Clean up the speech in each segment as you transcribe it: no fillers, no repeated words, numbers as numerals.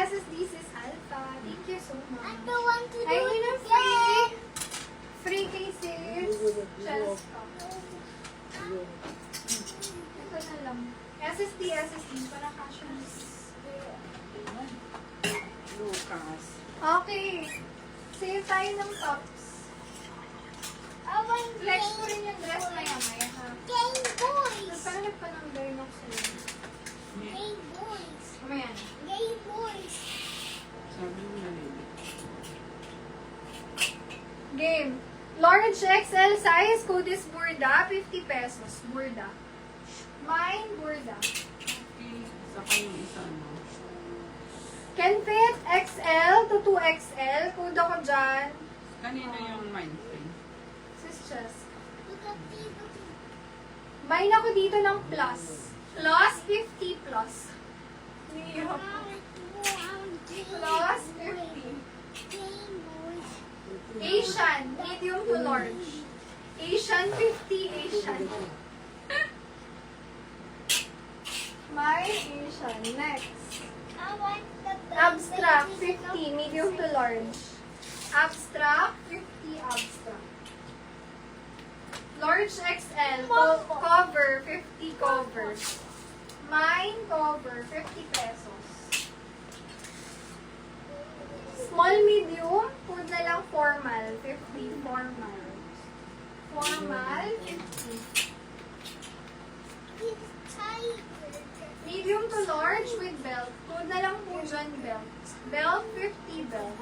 SSD, sis Alpha. Thank you so much. I don't want to do Ay, yun ang it free. Free kay sis. Cheska. Ito na lang. SSD, para casuals. Lucas. Okay. Save tayo ng tops. I want Flex ko rin yung dress maya-maya, ha? Game Boys. Nagpahanap pa ng Bernox sa'yo. Game Boys. Mamaya na. Game Boys. Sabi mo na rin. Game. Large XL size, code is Burda, 50 pesos. Burda. Mine, Burda. Sa kanyang isa, no? Can fit XL to 2XL. Code ako dyan. Kanina yung mind frame. Sis Chess. Look at the Mine ako dito ng plus. Plus 50 plus. Niyok. Plus 50. Game Boys. Asian, medium to large. Asian 50, Asian. Mine, Asian. Next. I want the Abstract, 50, medium to large. Abstract, 50, abstract. Large XL, cover, 50 cover. Mine, cover, 50 pesos. Small, medium, food na lang formal, 50, formal. Formal, 50. Medium to large with belt. Food na lang po dyan, belt. Belt, 50 belt.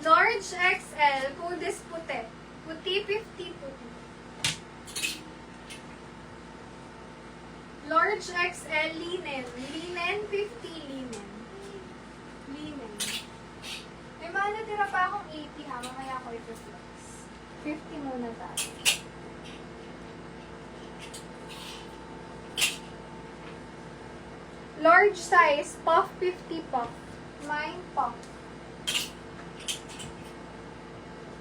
Large XL, food is puti. Puti, 50 puti. Large XL, linen. Linen, 50 linen. Linen. May mga natira pa akong 80 ha. Mamaya ko ito flex. 50 muna tayo. Large size, puff 50 puff. Mine puff.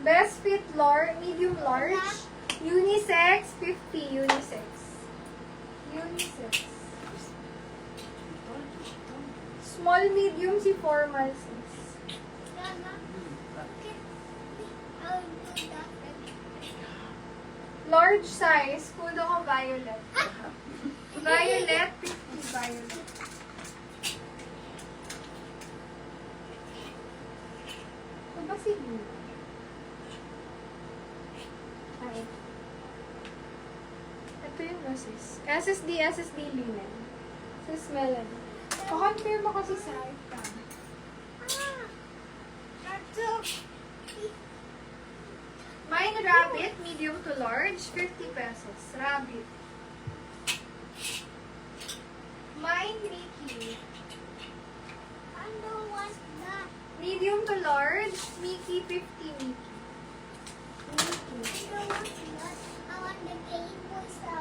Best fit medium large. Unisex 50 unisex. Unisex. Small medium si formal sis. Large size, food ako violet. Violet 50 violet. Ito ba si Lina? Ay. Ito yung sis. SSD linen. Sis Melanie. Pakonfirm mo kasi sa iPad. Mine rabbit, medium to large, 50 pesos. Rabbit. Mine Mickey. Medium to large, Mickey 50 Mickey.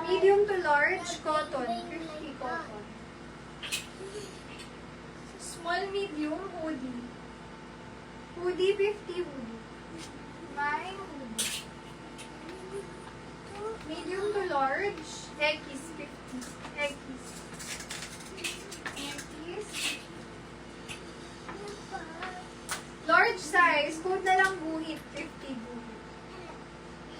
Medium to large, cotton, 50 cotton. Small medium, hoodie. Hoodie, 50 hoodie. Mine hoodie. Medium to large, X, 50. X. Large size, food na lang guhit, 50 guhit.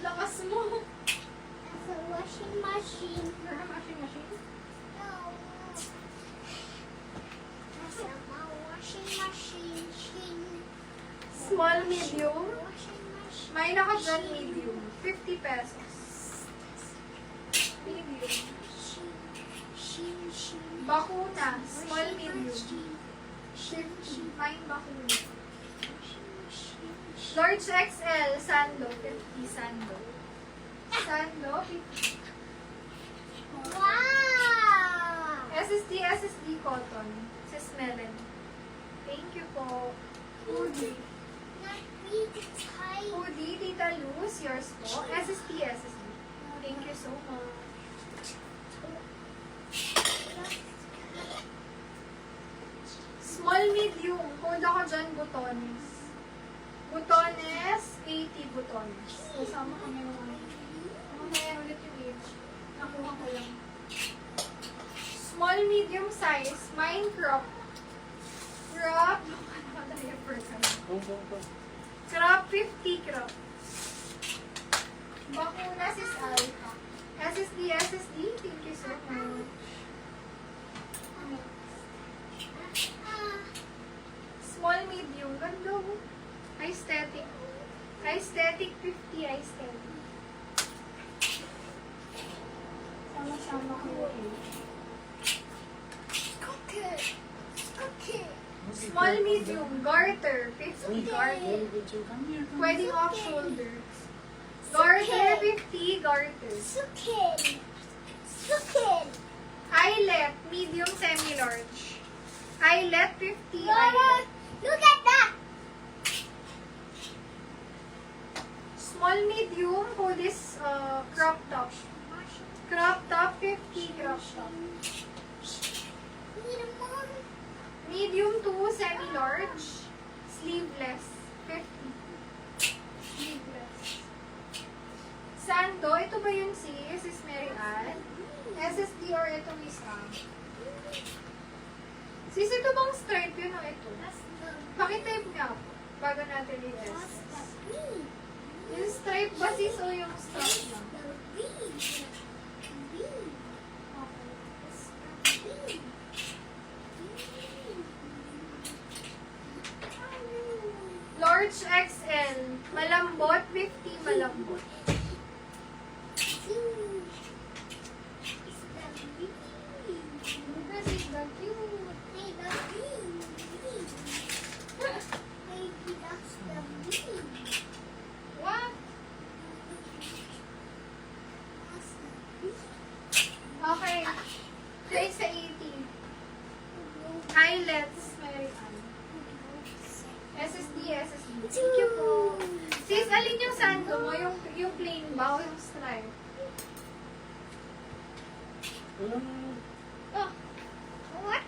Lakas mo. As a washing machine. Washing machine? No. As a washing machine. Small, medium. Washing machine. May naka dyan, medium. 50 pesos. Medium. Bakuna. Small, medium. 50. May bakuna. Large XL, sando. 50 sando. Sando, 50. Wow! SSD cotton. Sis Melanie. Thank you po. Hoodie. Not really tight. Hoodie, Tita Luz, yours po. SSD. Thank you so much. Nanood ako dyan, butones. Butones, 80 butones. Kasama kami ng mamaya ulit yung age. Nakuha ko lang. Small, medium size. Mine crop. Crop. Diaper ka na. Crop, 50 crop. Bakuna sis Alpha. SSD. Thank you so much. Small, medium. Ganda mo. Aesthetic. Aesthetic 50. Aesthetic. Sama-sama ko yun. Small, medium. Garter. 50 garter. Pwedeng off shoulders. Garter, 50 garter. Eyelet, medium, semi-large. Eyelet, 50 eyelet. Look at that. Small, medium, hoodies, crop top. Crop top, 50 crop top. Need more. Medium to semi-large. Sleeveless, 50. Sleeveless. Sando, ito ba yung sis? Is Mary Ann? SSD or itong isa? Sis, ito bang stripe yun o ito? Pakitype nga po, bago natin i-S. Yung stripe ba sis o yung stripe lang? Large XL, malambot, 50 malambot. This is the cute. What? Okay. Try sa 80. Eyelets, Mary Ann. SSD. Thank you po. Sis, alin yung sando mo? Yung plain ba o yung stripe? Oh, What?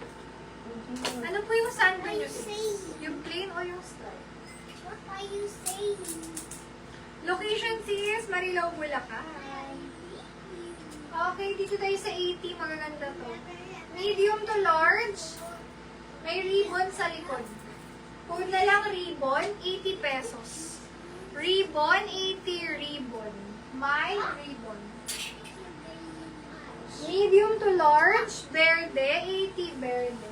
ano po yung sando What are nyo? you saying? Yung plain o yung stripe? What are you saying? Location sis, Marilao, Bulacan. Okay, dito tayo sa 80. Magaganda to. Medium to large. May ribbon sa likod. Kung na lang ribbon, 80 pesos. Ribbon, 80 ribbon. My ribbon. Medium to large, verde, 80 verde.